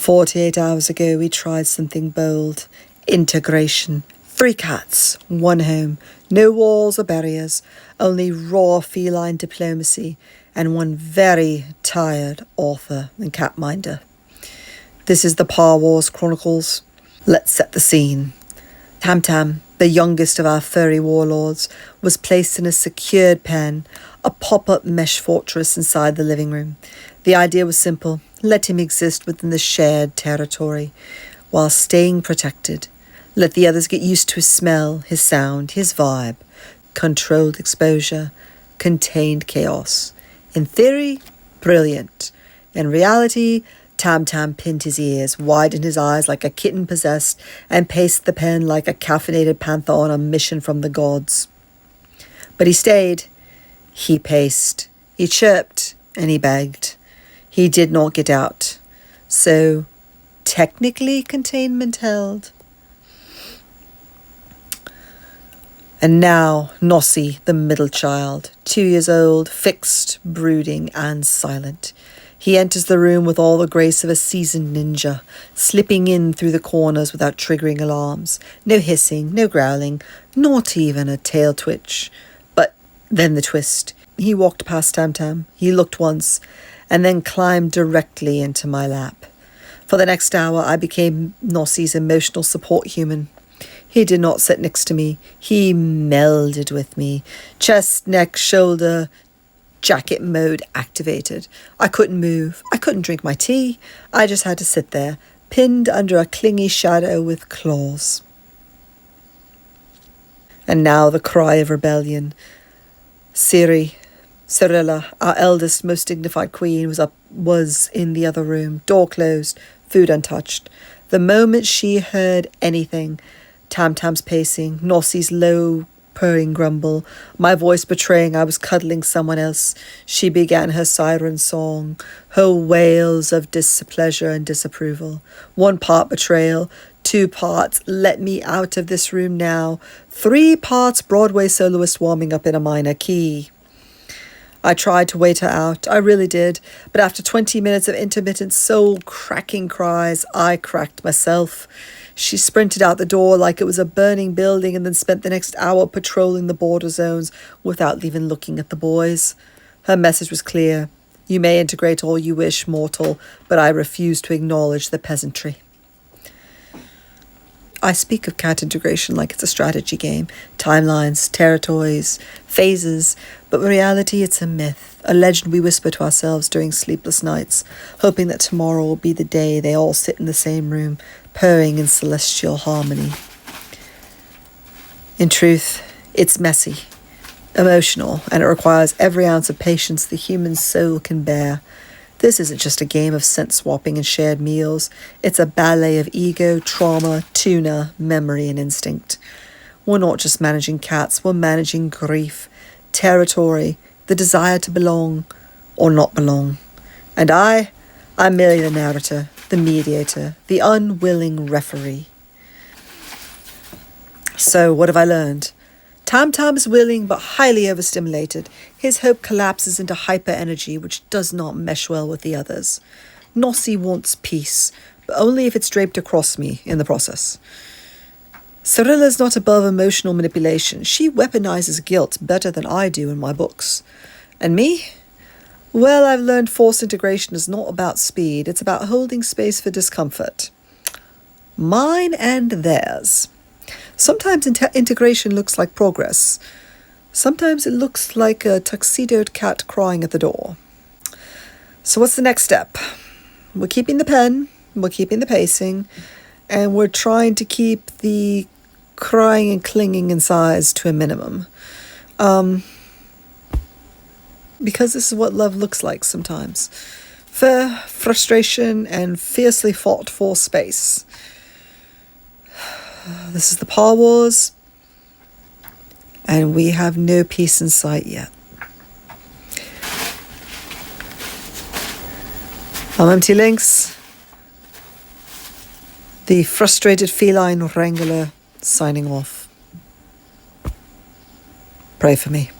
48 hours ago, we tried something bold. Integration. 3 cats, 1 home. No walls or barriers. Only raw feline diplomacy. And 1 very tired author and cat minder. This is the Paw Wars Chronicles. Let's set the scene. Tamtam, the youngest of our furry warlords, was placed in a secured pen, a pop-up mesh fortress inside the living room. The idea was simple. Let him exist within the shared territory, while staying protected. Let the others get used to his smell, his sound, his vibe. Controlled exposure, contained chaos. In theory, brilliant. In reality, Tamtam pinned his ears, widened his eyes like a kitten possessed, and paced the pen like a caffeinated panther on a mission from the gods. But he stayed. He paced. He chirped, and he begged. He did not get out. So, technically containment held. And now, Nossy, the middle child, 2 years old, fixed, brooding, and silent. He enters the room with all the grace of a seasoned ninja, slipping in through the corners without triggering alarms. No hissing, no growling, not even a tail twitch. But then the twist. He walked past Tamtam. He looked once, and then climbed directly into my lap. For the next hour, I became Nossy's emotional support human. He did not sit next to me. He melded with me. Chest, neck, shoulder, jacket mode activated. I couldn't move. I couldn't drink my tea. I just had to sit there, pinned under a clingy shadow with claws. And now the cry of rebellion. Cirilla, our eldest, most dignified queen, was in the other room, door closed, food untouched. The moment she heard anything, Tamtam's pacing, Nossy's low purring grumble, my voice betraying I was cuddling someone else, she began her siren song, her wails of displeasure and disapproval. 1 part betrayal, 2 parts let me out of this room now, 3 parts Broadway soloist warming up in a minor key. I tried to wait her out, I really did, but after 20 minutes of intermittent soul-cracking cries, I cracked myself. She sprinted out the door like it was a burning building and then spent the next hour patrolling the border zones without even looking at the boys. Her message was clear. You may integrate all you wish, mortal, but I refuse to acknowledge the peasantry. I speak of cat integration like it's a strategy game, timelines, territories, phases, but in reality it's a myth, a legend we whisper to ourselves during sleepless nights, hoping that tomorrow will be the day they all sit in the same room, purring in celestial harmony. In truth, it's messy, emotional, and it requires every ounce of patience the human soul can bear. This isn't just a game of scent swapping and shared meals. It's a ballet of ego, trauma, tuna, memory, and instinct. We're not just managing cats, we're managing grief, territory, the desire to belong or not belong. And I'm merely the narrator, the mediator, the unwilling referee. So what have I learned? Tamtam is willing but highly overstimulated. His hope collapses into hyper-energy, which does not mesh well with the others. Nossy wants peace, but only if it's draped across me in the process. Cirilla's not above emotional manipulation. She weaponizes guilt better than I do in my books. And me? Well, I've learned forced integration is not about speed. It's about holding space for discomfort. Mine and theirs. Sometimes integration looks like progress. Sometimes it looks like a tuxedoed cat crying at the door. So what's the next step? We're keeping the pen, we're keeping the pacing, and we're trying to keep the crying and clinging in size to a minimum. Because this is what love looks like sometimes. Fear, frustration, and fiercely fought for space. This is the Paw Wars, and we have no peace in sight yet. I'm Empty Links, the frustrated feline wrangler, signing off. Pray for me.